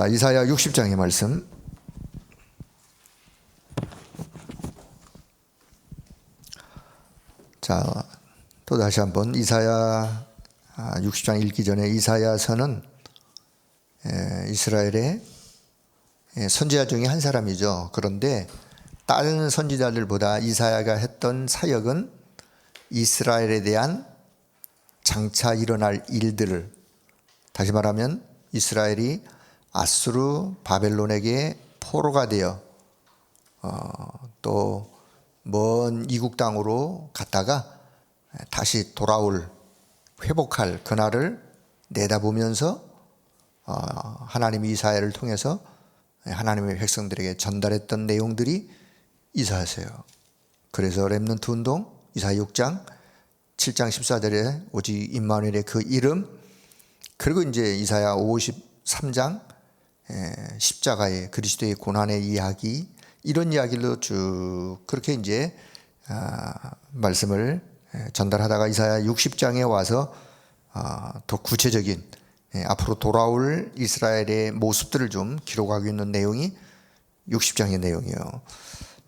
자, 이사야 60장의 말씀. 자, 또 다시 한번 이사야 60장 읽기 전에 이사야서는 이스라엘의 선지자 중에 한 사람이죠. 그런데 다른 선지자들보다 이사야가 했던 사역은 이스라엘에 대한 장차 일어날 일들을, 다시 말하면 이스라엘이 아수르 바벨론에게 포로가 되어 또 먼 이국 땅으로 갔다가 다시 돌아올, 회복할 그날을 내다보면서 하나님이 이사야를 통해서 하나님의 백성들에게 전달했던 내용들이 이사야서예요. 그래서 렘넌트 운동, 이사야 6장 7장 14절에 오직 임마누엘의 그 이름, 그리고 이제 이사야 53장 십자가의 그리스도의 고난의 이야기, 이런 이야기로 쭉 그렇게 이제 말씀을 전달하다가 이사야 60장에 와서 더 구체적인 앞으로 돌아올 이스라엘의 모습들을 좀 기록하고 있는 내용이 60장의 내용이에요.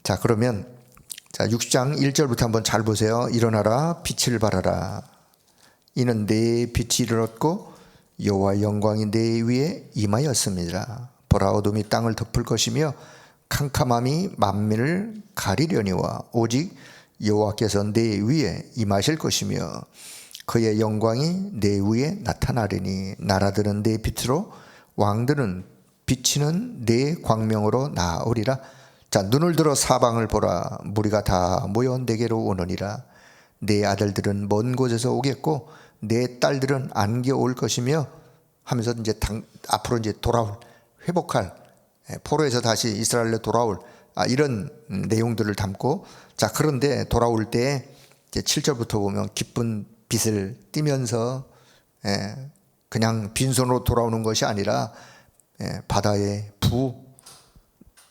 자, 그러면 60장 1절부터 한번 잘 보세요. 일어나라, 빛을 발하라. 이는 내 빛이 일어났고 여호와 영광이 내 위에 임하였습니다. 보라, 어둠이 땅을 덮을 것이며 캄캄함이 만민을 가리려니와 오직 여호와께서 내 위에 임하실 것이며 그의 영광이 내 위에 나타나리니 나라들은 내 빛으로 왕들은 비치는 내 광명으로 나오리라. 자, 눈을 들어 사방을 보라. 무리가 다 모여 내게로 오느니라. 내 아들들은 먼 곳에서 오겠고 내 딸들은 안겨 올 것이며 하면서 이제 앞으로 이제 돌아올, 회복할, 포로에서 다시 이스라엘로 돌아올 이런 내용들을 담고, 자, 그런데 돌아올 때 이제 7절부터 보면 기쁜 빛을 띠면서 그냥 빈손으로 돌아오는 것이 아니라 바다의 부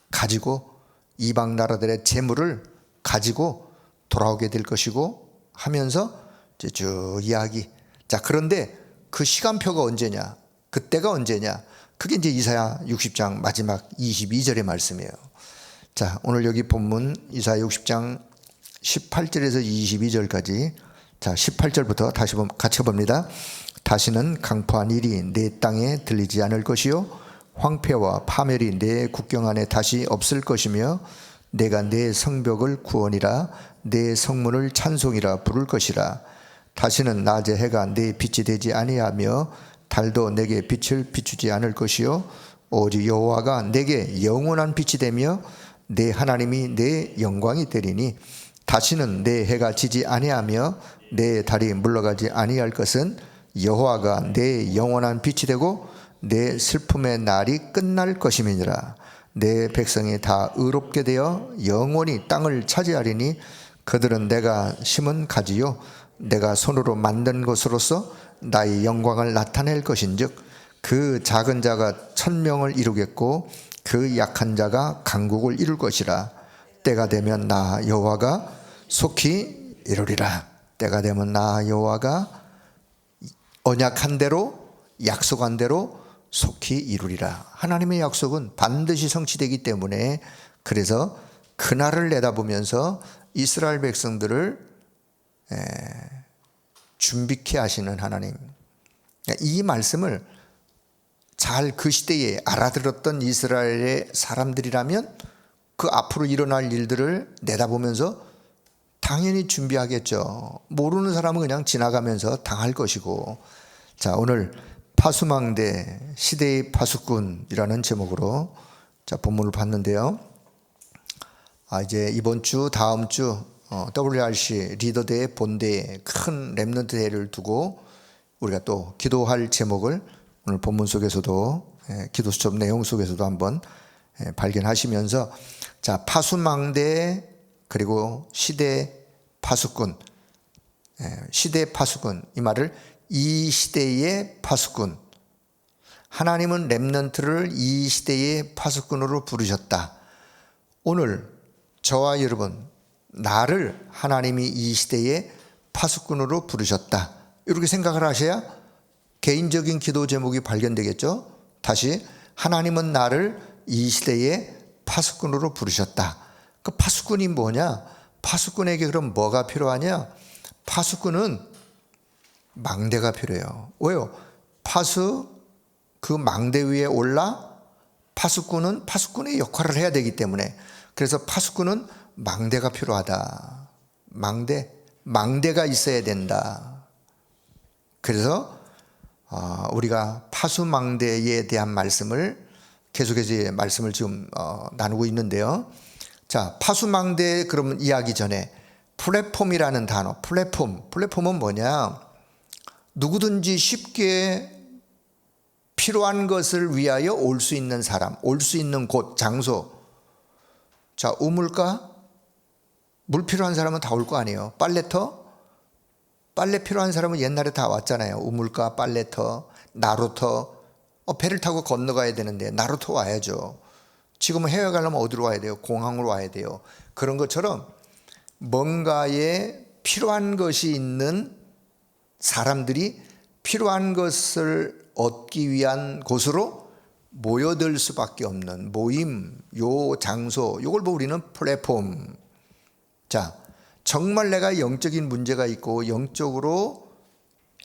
가지고 이방 나라들의 재물을 가지고 돌아오게 될 것이고 하면서 이제 쭉 이야기. 자, 그런데 그 시간표가 언제냐? 그때가 언제냐? 그게 이제 이사야 60장 마지막 22절의 말씀이에요. 자, 오늘 여기 본문 이사야 60장 18절에서 22절까지. 자, 18절부터 다시 같이 봅니다. 다시는 강포한 일이 내 땅에 들리지 않을 것이요 황폐와 파멸이 내 국경 안에 다시 없을 것이며 내가 내 성벽을 구원이라 내 성문을 찬송이라 부를 것이라. 다시는 낮에 해가 내 빛이 되지 아니하며 달도 내게 빛을 비추지 않을 것이요 오직 여호와가 내게 영원한 빛이 되며 내 하나님이 내 영광이 되리니 다시는 내 해가 지지 아니하며 내 달이 물러가지 아니할 것은 여호와가 내 영원한 빛이 되고 내 슬픔의 날이 끝날 것임이니라. 내 백성이 다 의롭게 되어 영원히 땅을 차지하리니 그들은 내가 심은 가지요 내가 손으로 만든 것으로서 나의 영광을 나타낼 것인즉 그 작은 자가 천명을 이루겠고 그 약한 자가 강국을 이룰 것이라. 때가 되면 나 여호와가 속히 이루리라. 때가 되면 나 여호와가 언약한 대로, 약속한 대로 속히 이루리라. 하나님의 약속은 반드시 성취되기 때문에, 그래서 그날을 내다보면서 이스라엘 백성들을 준비케 하시는 하나님, 이 말씀을 잘 그 시대에 알아들었던 이스라엘의 사람들이라면 그 앞으로 일어날 일들을 내다보면서 당연히 준비하겠죠. 모르는 사람은 그냥 지나가면서 당할 것이고. 자, 오늘 파수망대 시대의 파수꾼이라는 제목으로 자, 본문을 봤는데요. 이제 이번 주, 다음 주 WRC 리더대회 본대에 큰 렘넌트 대회를 두고 우리가 또 기도할 제목을 오늘 본문 속에서도 기도 수첩 내용 속에서도 한번 발견하시면서, 자, 파수망대 그리고 시대 파수꾼, 시대 파수꾼, 이 말을 이 시대의 파수꾼, 하나님은 렘넌트를 이 시대의 파수꾼으로 부르셨다. 오늘 저와 여러분, 나를 하나님이 이 시대의 파수꾼으로 부르셨다, 이렇게 생각을 하셔야 개인적인 기도 제목이 발견되겠죠. 다시 하나님은 나를 이 시대의 파수꾼으로 부르셨다. 그 파수꾼이 뭐냐? 파수꾼에게 그럼 뭐가 필요하냐? 파수꾼은 망대가 필요해요. 왜요? 그 망대 위에 올라 파수꾼은 파수꾼의 역할을 해야 되기 때문에, 그래서 파수꾼은 망대가 필요하다. 망대가 있어야 된다. 그래서 우리가 파수망대에 대한 말씀을 계속해서 말씀을 지금 나누고 있는데요. 자, 파수망대 그러면 이야기 전에 플랫폼이라는 단어, 플랫폼은 뭐냐? 누구든지 쉽게 필요한 것을 위하여 올 수 있는 사람, 올 수 있는 곳, 장소. 자, 우물가? 물 필요한 사람은 다 올 거 아니에요. 빨래터? 빨래 필요한 사람은 옛날에 다 왔잖아요. 우물가, 빨래터, 나루터. 배를 타고 건너가야 되는데 나루터 와야죠. 지금은 해외 가려면 어디로 와야 돼요? 공항으로 와야 돼요. 그런 것처럼 뭔가에 필요한 것이 있는 사람들이 필요한 것을 얻기 위한 곳으로 모여들 수밖에 없는 모임, 요 장소, 요걸 우리는 플랫폼. 자, 정말 내가 영적인 문제가 있고 영적으로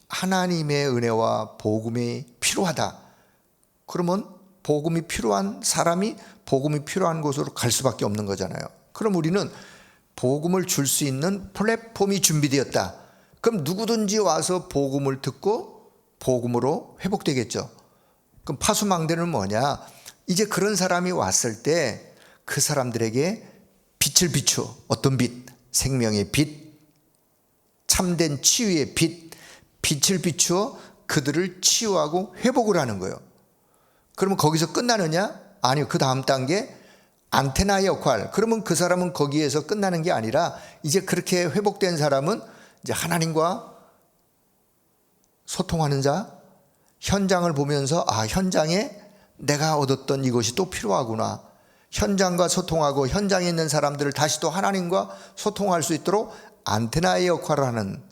하나님의 은혜와 복음이 필요하다. 그러면 복음이 필요한 사람이 복음이 필요한 곳으로 갈 수밖에 없는 거잖아요. 그럼 우리는 복음을 줄 수 있는 플랫폼이 준비되었다. 그럼 누구든지 와서 복음을 듣고 복음으로 회복되겠죠. 그럼 파수망대는 뭐냐? 이제 그런 사람이 왔을 때 그 사람들에게 빛을 비추어. 어떤 빛? 생명의 빛, 참된 치유의 빛을 비추어 그들을 치유하고 회복을 하는 거예요. 그러면 거기서 끝나느냐? 아니요. 그 다음 단계 안테나 역할. 그러면 그 사람은 거기에서 끝나는 게 아니라 이제 그렇게 회복된 사람은 이제 하나님과 소통하는 자, 현장을 보면서 현장에 내가 얻었던 이것이 또 필요하구나. 현장과 소통하고 현장에 있는 사람들을 다시 또 하나님과 소통할 수 있도록 안테나의 역할을 하는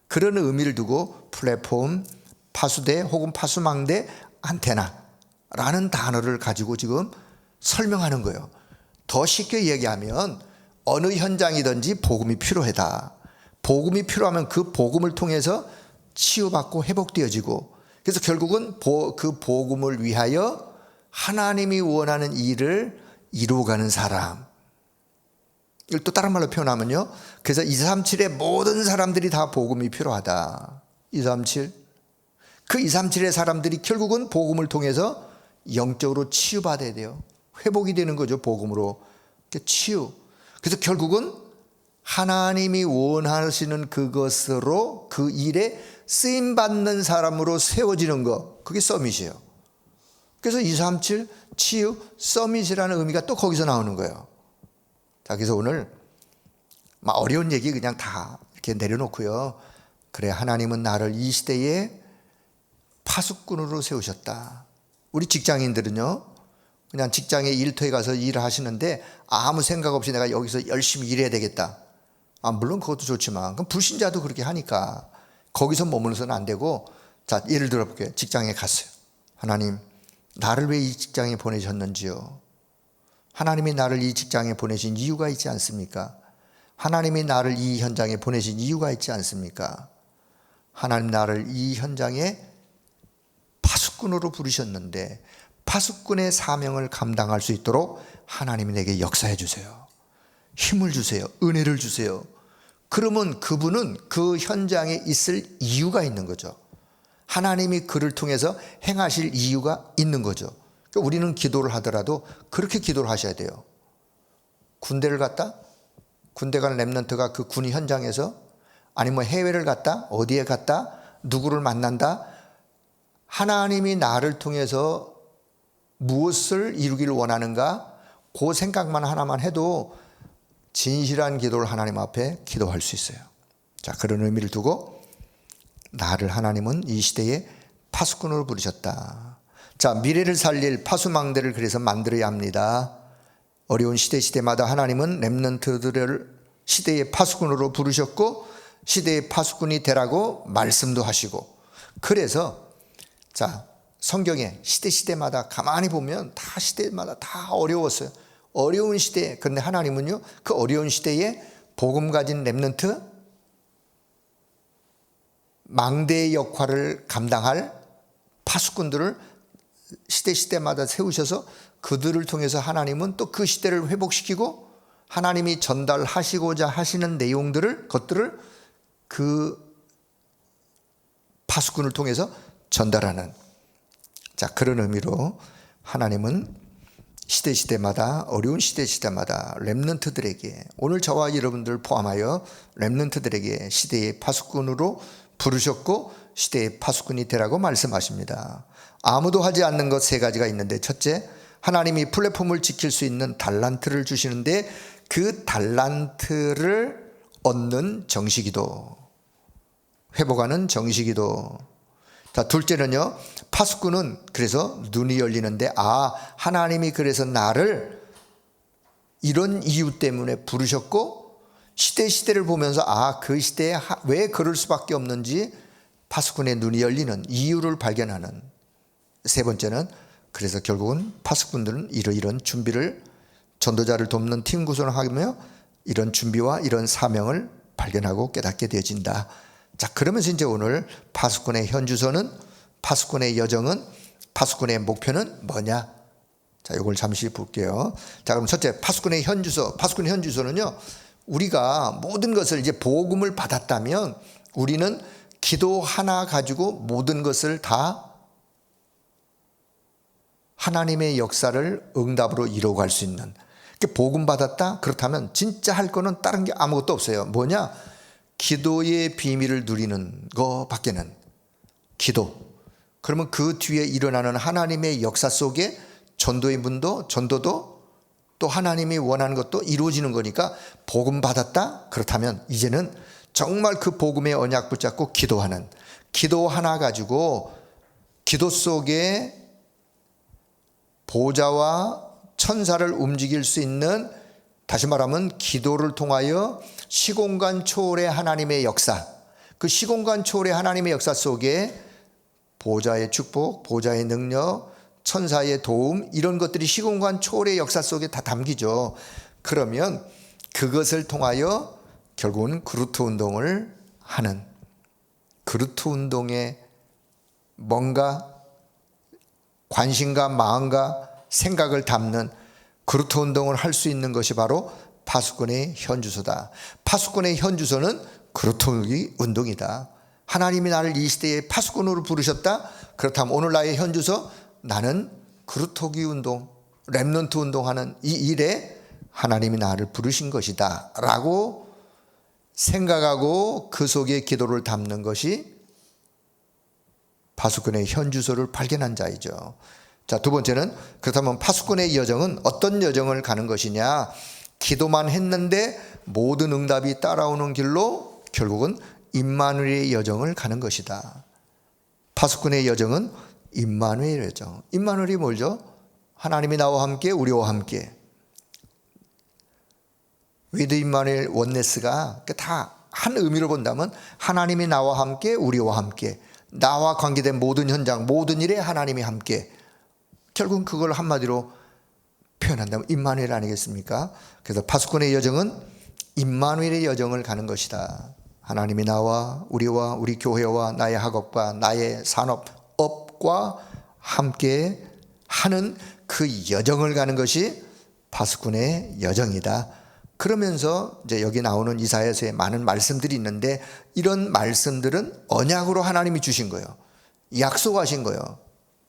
그런 의미를 두고 플랫폼, 파수대 혹은 파수망대, 안테나라는 단어를 가지고 지금 설명하는 거예요. 더 쉽게 얘기하면 어느 현장이든지 복음이 필요하다. 복음이 필요하면 그 복음을 통해서 치유받고 회복되어지고, 그래서 결국은 그 복음을 위하여 하나님이 원하는 일을 이루어가는 사람. 이걸 또 다른 말로 표현하면요, 그래서 237의 모든 사람들이 다 복음이 필요하다. 237. 그 237의 사람들이 결국은 복음을 통해서 영적으로 치유받아야 돼요. 회복이 되는 거죠. 복음으로 치유. 그래서 결국은 하나님이 원하시는 그것으로 그 일에 쓰임받는 사람으로 세워지는 것, 그게 서밋이에요. 그래서 237 치유 서밋이라는 의미가 또 거기서 나오는 거예요. 자, 그래서 오늘 어려운 얘기 그냥 다 이렇게 내려놓고요. 그래, 하나님은 나를 이 시대에 파수꾼으로 세우셨다. 우리 직장인들은요, 그냥 직장에 일터에 가서 일을 하시는데 아무 생각 없이 내가 여기서 열심히 일해야 되겠다. 물론 그것도 좋지만 그럼 불신자도 그렇게 하니까 거기서 머물러서는 안 되고, 자, 예를 들어 볼게요. 직장에 갔어요. 하나님, 나를 왜 이 직장에 보내셨는지요? 하나님이 나를 이 직장에 보내신 이유가 있지 않습니까? 하나님이 나를 이 현장에 보내신 이유가 있지 않습니까? 하나님 나를 이 현장에 파수꾼으로 부르셨는데 파수꾼의 사명을 감당할 수 있도록 하나님이 내게 역사해 주세요. 힘을 주세요. 은혜를 주세요. 그러면 그분은 그 현장에 있을 이유가 있는 거죠. 하나님이 그를 통해서 행하실 이유가 있는 거죠. 그러니까 우리는 기도를 하더라도 그렇게 기도를 하셔야 돼요. 군대를 갔다? 군대 간 렘넌트가 그 군 현장에서, 아니면 해외를 갔다? 어디에 갔다? 누구를 만난다? 하나님이 나를 통해서 무엇을 이루기를 원하는가? 그 생각만 하나만 해도 진실한 기도를 하나님 앞에 기도할 수 있어요. 자, 그런 의미를 두고 나를 하나님은 이 시대에 파수꾼으로 부르셨다. 자, 미래를 살릴 파수망대를 그래서 만들어야 합니다. 어려운 시대마다 하나님은 렘넌트들을 시대의 파수꾼으로 부르셨고 시대의 파수꾼이 되라고 말씀도 하시고, 그래서 자, 성경에 시대마다 가만히 보면 다 시대마다 다 어려웠어요. 어려운 시대. 그런데 하나님은요, 그 어려운 시대에 복음 가진 렘넌트, 망대의 역할을 감당할 파수꾼들을 시대마다 세우셔서 그들을 통해서 하나님은 또 그 시대를 회복시키고 하나님이 전달하시고자 하시는 것들을 그 파수꾼을 통해서 전달하는, 자, 그런 의미로 하나님은 시대마다, 어려운 시대마다 렘넌트들에게, 오늘 저와 여러분들 포함하여 렘넌트들에게 시대의 파수꾼으로 부르셨고 시대의 파수꾼이 되라고 말씀하십니다. 아무도 하지 않는 것 세 가지가 있는데, 첫째, 하나님이 플랫폼을 지킬 수 있는 달란트를 주시는데 그 달란트를 얻는 정식기도, 회복하는 정식기도. 자, 둘째는요, 파수꾼은 그래서 눈이 열리는데, 하나님이 그래서 나를 이런 이유 때문에 부르셨고 시대를 보면서 그 시대에 왜 그럴 수밖에 없는지 파수꾼의 눈이 열리는 이유를 발견하는. 세 번째는 그래서 결국은 파수꾼들은 이런 준비를, 전도자를 돕는 팀 구성을 하며 이런 준비와 이런 사명을 발견하고 깨닫게 되어진다. 자, 그러면서 이제 오늘 파수꾼의 현주소는, 파수꾼의 여정은, 파수꾼의 목표는 뭐냐? 자, 이걸 잠시 볼게요. 자, 그럼 첫째, 파수꾼의 현주소. 파수꾼의 현주소는요, 우리가 모든 것을 이제 복음을 받았다면 우리는 기도 하나 가지고 모든 것을 다 하나님의 역사를 응답으로 이루어갈 수 있는, 복음 받았다? 그렇다면 진짜 할 거는 다른 게 아무것도 없어요. 뭐냐? 기도의 비밀을 누리는 것밖에는. 기도. 그러면 그 뒤에 일어나는 하나님의 역사 속에 전도의 문도, 전도도 또 하나님이 원하는 것도 이루어지는 거니까 복음 받았다? 그렇다면 이제는 정말 그 복음의 언약 붙잡고 기도하는, 기도 하나 가지고 기도 속에 보좌와 천사를 움직일 수 있는, 다시 말하면 기도를 통하여 시공간 초월의 하나님의 역사, 그 시공간 초월의 하나님의 역사 속에 보좌의 축복, 보좌의 능력, 천사의 도움, 이런 것들이 시공간 초월의 역사 속에 다 담기죠. 그러면 그것을 통하여 결국은 그루트 운동을 하는, 그루트 운동에 뭔가 관심과 마음과 생각을 담는 그루트 운동을 할 수 있는 것이 바로 파수꾼의 현주소다. 파수꾼의 현주소는 그루트 운동이다. 하나님이 나를 이 시대에 파수꾼으로 부르셨다? 그렇다면 오늘 나의 현주소, 나는 그루터기 운동, 렘넌트 운동하는 이 일에 하나님이 나를 부르신 것이다 라고 생각하고 그 속에 기도를 담는 것이 파수꾼의 현주소를 발견한 자이죠. 자, 두 번째는, 그렇다면 파수꾼의 여정은 어떤 여정을 가는 것이냐? 기도만 했는데 모든 응답이 따라오는 길로 결국은 임마누엘의 여정을 가는 것이다. 파수꾼의 여정은 임마누엘의 여정. 임마누엘이 뭐죠? 하나님이 나와 함께, 우리와 함께. 위드 임마누엘 원네스가 다 한 의미로 본다면 하나님이 나와 함께, 우리와 함께, 나와 관계된 모든 현장, 모든 일에 하나님이 함께. 결국은 그걸 한마디로 표현한다면 임마누엘 아니겠습니까? 그래서 파수꾼의 여정은 임마누엘의 여정을 가는 것이다. 하나님이 나와, 우리와, 우리 교회와 나의 학업과 나의 산업과 함께 하는 그 여정을 가는 것이 파수꾼의 여정이다. 그러면서 이제 여기 나오는 이사야서의 많은 말씀들이 있는데, 이런 말씀들은 언약으로 하나님이 주신 거예요. 약속하신 거예요.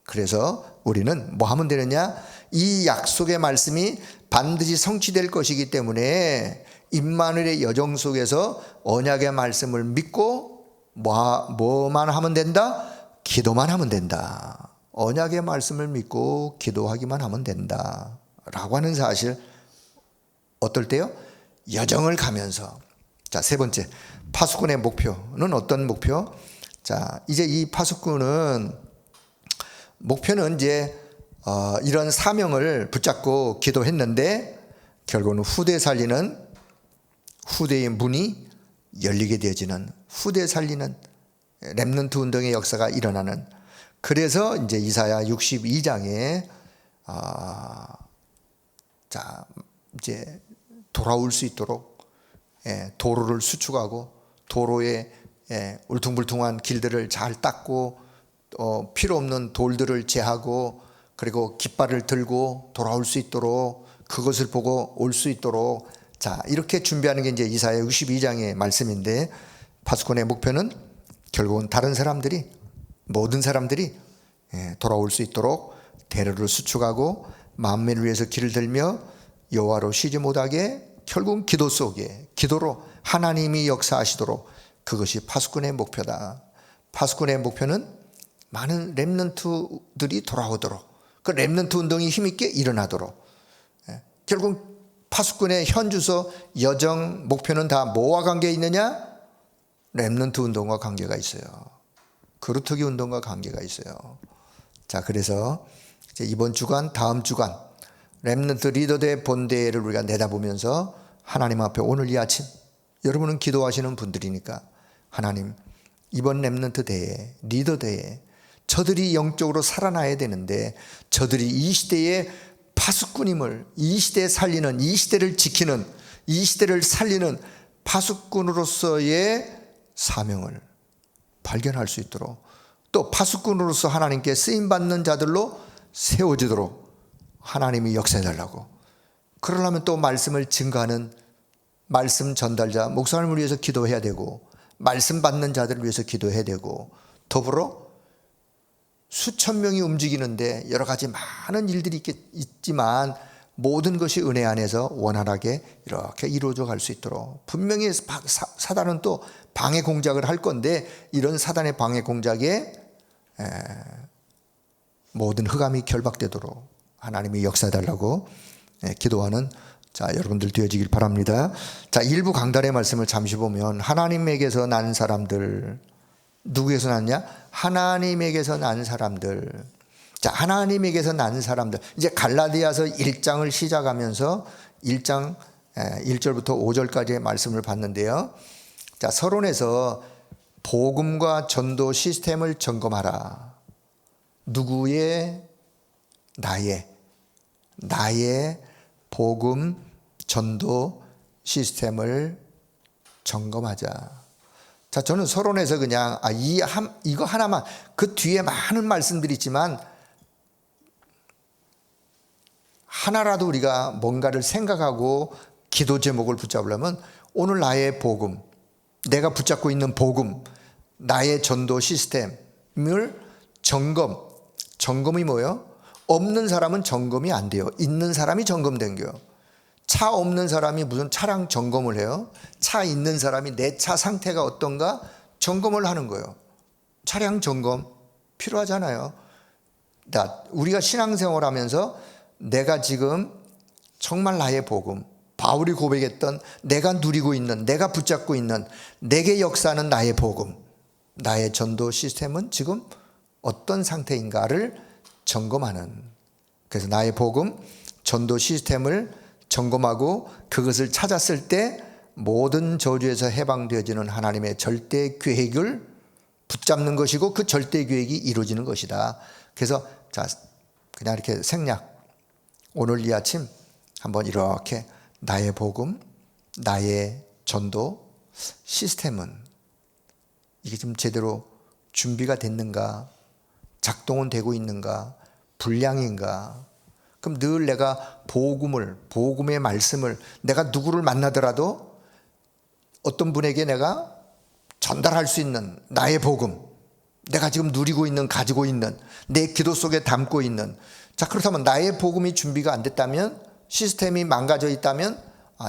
그래서 우리는 뭐 하면 되느냐? 이 약속의 말씀이 반드시 성취될 것이기 때문에 임마누엘의 여정 속에서 언약의 말씀을 믿고 뭐만 하면 된다? 기도만 하면 된다. 언약의 말씀을 믿고 기도하기만 하면 된다 라고 하는 사실. 어떨 때요? 여정을 가면서. 자, 세 번째, 파수꾼의 목표는 어떤 목표? 자, 이제 이 파수꾼은 목표는 이제 이런 사명을 붙잡고 기도했는데 결국은 후대 살리는, 후대의 문이 열리게 되어지는, 후대 살리는 렘넌트 운동의 역사가 일어나는 그래서 이제 이사야 62장에 자 이제 돌아올 수 있도록 도로를 수축하고 도로에 울퉁불퉁한 길들을 잘 닦고 필요 없는 돌들을 제하고 그리고 깃발을 들고 돌아올 수 있도록 그것을 보고 올 수 있도록 자 이렇게 준비하는 게 이제 이사야 62장의 말씀인데 파수꾼의 목표는 결국은 다른 사람들이 모든 사람들이 돌아올 수 있도록 대로를 수축하고 만민을 위해서 길을 들며 여호와로 쉬지 못하게 결국은 기도 속에 기도로 하나님이 역사하시도록 그것이 파수꾼의 목표다. 파수꾼의 목표는 많은 렘넌트들이 돌아오도록 그 렘넌트 운동이 힘있게 일어나도록 결국 파수꾼의 현주소 여정 목표는 다 뭐와 관계 있느냐? 렘넌트 운동과 관계가 있어요. 그루터기 운동과 관계가 있어요. 자 그래서 이제 이번 주간 다음 주간 렘넌트 리더대 본대를 우리가 내다보면서 하나님 앞에 오늘 이 아침 여러분은 기도하시는 분들이니까 하나님 이번 렘넌트 대회 리더 대회 저들이 영적으로 살아나야 되는데 저들이 이 시대의 파수꾼임을 이 시대에 살리는 이 시대를 지키는 이 시대를 살리는 파수꾼으로서의 사명을 발견할 수 있도록 또 파수꾼으로서 하나님께 쓰임받는 자들로 세워지도록 하나님이 역사해달라고 그러려면 또 말씀을 증거하는 말씀 전달자 목사님을 위해서 기도해야 되고 말씀 받는 자들을 위해서 기도해야 되고 더불어 수천 명이 움직이는데 여러 가지 많은 일들이 있지만 모든 것이 은혜 안에서 원활하게 이렇게 이루어져 갈 수 있도록 분명히 사단은 또 방해 공작을 할 건데 이런 사단의 방해 공작에 모든 흑암이 결박되도록 하나님이 역사해달라고 기도하는 자 여러분들 되어지길 바랍니다. 자 일부 강단의 말씀을 잠시 보면 하나님에게서 난 사람들 누구에게서 났냐? 하나님에게서 난 사람들. 자 하나님에게서 난 사람들 이제 갈라디아서 1장을 시작하면서 1장 1절부터 5절까지의 말씀을 봤는데요. 자 서론에서 복음과 전도 시스템을 점검하라. 누구의? 나의 복음 전도 시스템을 점검하자. 자, 저는 서론에서 그냥 이거 하나만 그 뒤에 많은 말씀들이 있지만 하나라도 우리가 뭔가를 생각하고 기도 제목을 붙잡으려면 오늘 나의 복음, 내가 붙잡고 있는 복음, 나의 전도 시스템을 점검이 뭐예요? 없는 사람은 점검이 안 돼요. 있는 사람이 점검된겨요. 차 없는 사람이 무슨 차량 점검을 해요? 차 있는 사람이 내 차 상태가 어떤가 점검을 하는 거예요. 차량 점검 필요하잖아요. 우리가 신앙생활 하면서 내가 지금 정말 나의 복음, 바울이 고백했던 내가 누리고 있는, 내가 붙잡고 있는, 내게 역사하는 나의 복음, 나의 전도 시스템은 지금 어떤 상태인가를 점검하는. 그래서 나의 복음, 전도 시스템을 점검하고 그것을 찾았을 때 모든 저주에서 해방되어지는 하나님의 절대 계획을 붙잡는 것이고 그 절대 계획이 이루어지는 것이다. 그래서 자 그냥 이렇게 생략 오늘 이 아침 한번 이렇게 나의 복음, 나의 전도 시스템은 이게 좀 제대로 준비가 됐는가, 작동은 되고 있는가, 불량인가. 그럼 늘 내가 복음의 말씀을 내가 누구를 만나더라도 어떤 분에게 내가 전달할 수 있는 나의 복음, 내가 지금 누리고 있는, 가지고 있는, 내 기도 속에 담고 있는. 자, 그렇다면 나의 복음이 준비가 안 됐다면, 시스템이 망가져 있다면,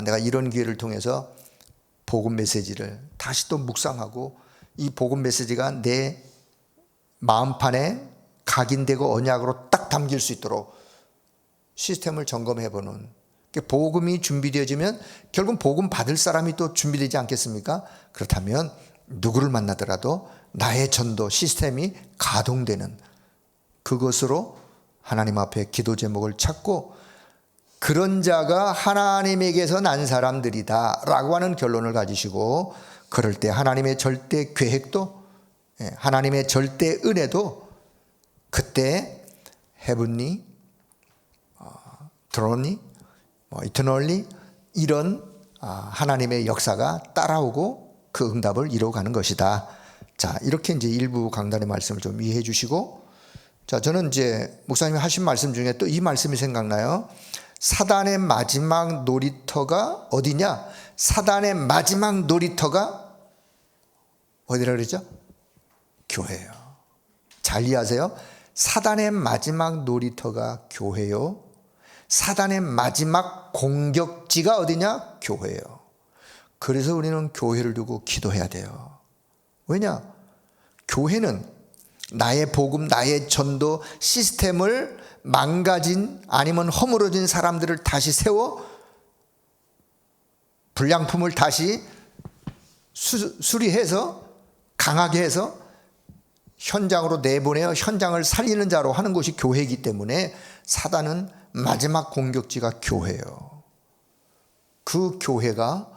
내가 이런 기회를 통해서 복음 메시지를 다시 또 묵상하고 이 복음 메시지가 내 마음판에 각인되고 언약으로 딱 담길 수 있도록 시스템을 점검해보는. 복음이 준비되어지면 결국 복음 받을 사람이 또 준비되지 않겠습니까? 그렇다면 누구를 만나더라도 나의 전도 시스템이 가동되는 그것으로 하나님 앞에 기도 제목을 찾고 그런 자가 하나님에게서 난 사람들이다 라고 하는 결론을 가지시고 그럴 때 하나님의 절대 계획도 하나님의 절대 은혜도 그때 헤븐리, 드론리, 이터널리 이런 하나님의 역사가 따라오고 그 응답을 이루어가는 것이다. 자, 이렇게 이제 일부 강단의 말씀을 좀 이해해 주시고, 자, 저는 이제 목사님이 하신 말씀 중에 또 이 말씀이 생각나요. 사단의 마지막 놀이터가 어디냐? 사단의 마지막 놀이터가 어디라 그러죠? 교회예요. 잘 이해하세요. 사단의 마지막 놀이터가 교회요. 사단의 마지막 공격지가 어디냐? 교회예요. 그래서 우리는 교회를 두고 기도해야 돼요. 왜냐? 교회는 나의 복음, 나의 전도 시스템을 망가진 아니면 허물어진 사람들을 다시 세워 불량품을 다시 수리해서 강하게 해서 현장으로 내보내어 현장을 살리는 자로 하는 곳이 교회이기 때문에 사단은 마지막 공격지가 교회예요. 그 교회가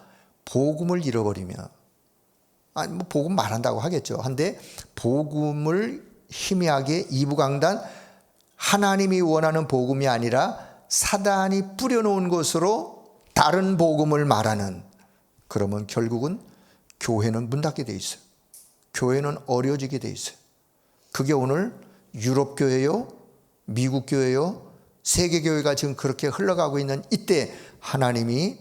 복음을 잃어버리면, 복음 말한다고 하겠죠. 한데 복음을 희미하게 이부강단, 하나님이 원하는 복음이 아니라 사단이 뿌려놓은 것으로 다른 복음을 말하는, 그러면 결국은 교회는 문 닫게 돼 있어요. 교회는 어려워지게 돼 있어요. 그게 오늘 유럽 교회요, 미국 교회요, 세계 교회가 지금 그렇게 흘러가고 있는 이때 하나님이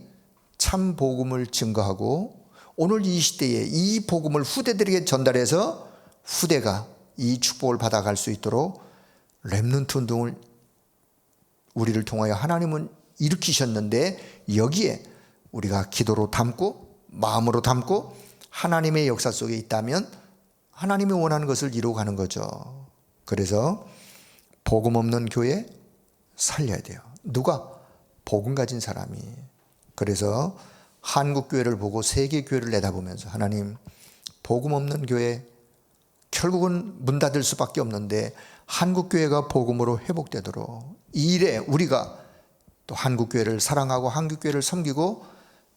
참 복음을 증거하고 오늘 이 시대에 이 복음을 후대들에게 전달해서 후대가 이 축복을 받아갈 수 있도록 렘넌트 운동을 우리를 통하여 하나님은 일으키셨는데, 여기에 우리가 기도로 담고 마음으로 담고 하나님의 역사 속에 있다면 하나님이 원하는 것을 이루어가는 거죠. 그래서 복음 없는 교회 살려야 돼요. 누가? 복음 가진 사람이. 그래서 한국 교회를 보고 세계 교회를 내다보면서 하나님, 복음 없는 교회 결국은 문 닫을 수밖에 없는데 한국 교회가 복음으로 회복되도록 이 일에 우리가 또 한국 교회를 사랑하고 한국 교회를 섬기고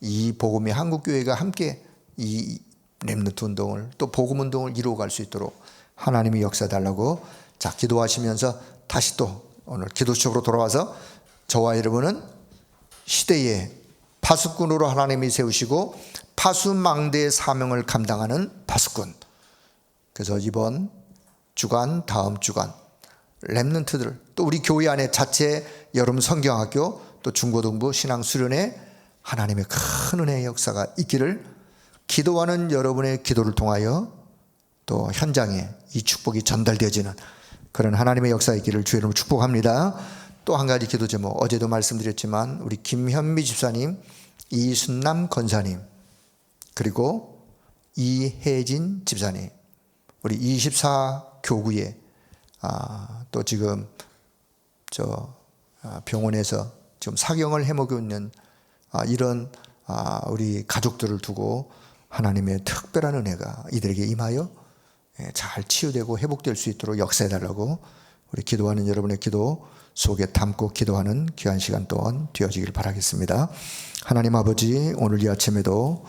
이 복음의 한국 교회가 함께 이 렘넌트 운동을 또 복음 운동을 이루어갈 수 있도록 하나님이 역사해달라고, 자, 기도하시면서 다시 또 오늘 기도식으로 돌아와서 저와 여러분은 시대의 파수꾼으로 하나님이 세우시고 파수망대의 사명을 감당하는 파수꾼. 그래서 이번 주간, 다음 주간 렘넌트들, 또 우리 교회 안에 자체 여름 성경학교, 또 중고등부 신앙수련회 하나님의 큰 은혜의 역사가 있기를, 기도하는 여러분의 기도를 통하여 또 현장에 이 축복이 전달되어지는 그런 하나님의 역사 있기를 주의 이름으로 축복합니다. 또 한 가지 기도 제목, 어제도 말씀드렸지만 우리 김현미 집사님, 이순남 권사님, 그리고 이혜진 집사님, 우리 24교구에 또 지금 병원에서 지금 사경을 해먹고 있는 이런 우리 가족들을 두고 하나님의 특별한 은혜가 이들에게 임하여 잘 치유되고 회복될 수 있도록 역사해달라고 우리 기도하는 여러분의 기도 속에 담고 기도하는 귀한 시간 또한 되어지길 바라겠습니다. 하나님 아버지, 오늘 이 아침에도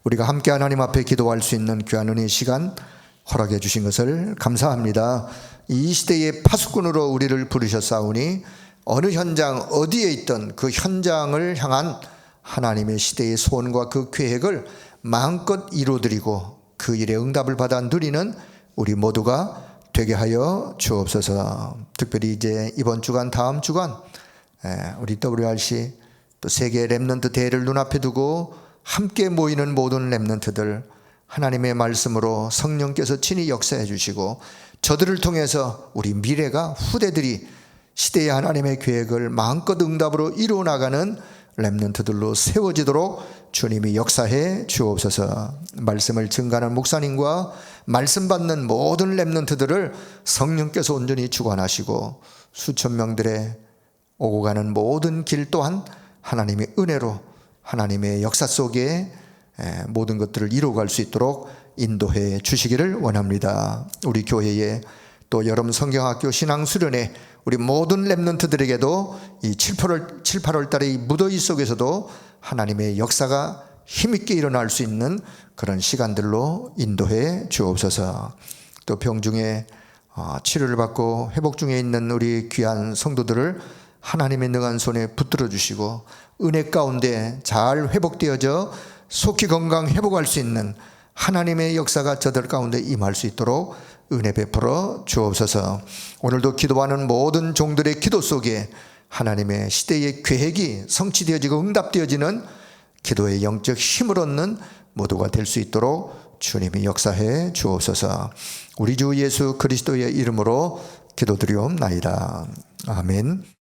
우리가 함께 하나님 앞에 기도할 수 있는 귀한 은혜의 시간 허락해 주신 것을 감사합니다. 이 시대의 파수꾼으로 우리를 부르셨사오니 어느 현장 어디에 있던 그 현장을 향한 하나님의 시대의 소원과 그 계획을 마음껏 이루어드리고 그 일에 응답을 받아 누리는 우리 모두가 되게 하여 주옵소서. 특별히 이제 이번 주간, 다음 주간 우리 WRC 또 세계 렘넌트 대회를 눈앞에 두고 함께 모이는 모든 렘넌트들 하나님의 말씀으로 성령께서 친히 역사해 주시고 저들을 통해서 우리 미래가 후대들이 시대의 하나님의 계획을 마음껏 응답으로 이루어 나가는 렘넌트들로 세워지도록 주님이 역사해 주옵소서. 말씀을 증거하는 목사님과 말씀 받는 모든 렘넌트들을 성령께서 온전히 주관하시고 수천 명들의 오고 가는 모든 길 또한 하나님의 은혜로 하나님의 역사 속에 모든 것들을 이루어갈 수 있도록 인도해 주시기를 원합니다. 우리 교회에 또 여름 성경학교 신앙수련회 우리 모든 렘넌트들에게도 이 7, 8월 달의 이 무더위 속에서도 하나님의 역사가 힘있게 일어날 수 있는 그런 시간들로 인도해 주옵소서. 또 병중에 치료를 받고 회복 중에 있는 우리 귀한 성도들을 하나님의 능한 손에 붙들어 주시고 은혜 가운데 잘 회복되어져 속히 건강 회복할 수 있는 하나님의 역사가 저들 가운데 임할 수 있도록 은혜 베풀어 주옵소서. 오늘도 기도하는 모든 종들의 기도 속에 하나님의 시대의 계획이 성취되어지고 응답되어지는 기도의 영적 힘을 얻는 모두가 될 수 있도록 주님이 역사해 주옵소서. 우리 주 예수 그리스도의 이름으로 기도드리옵나이다. 아멘.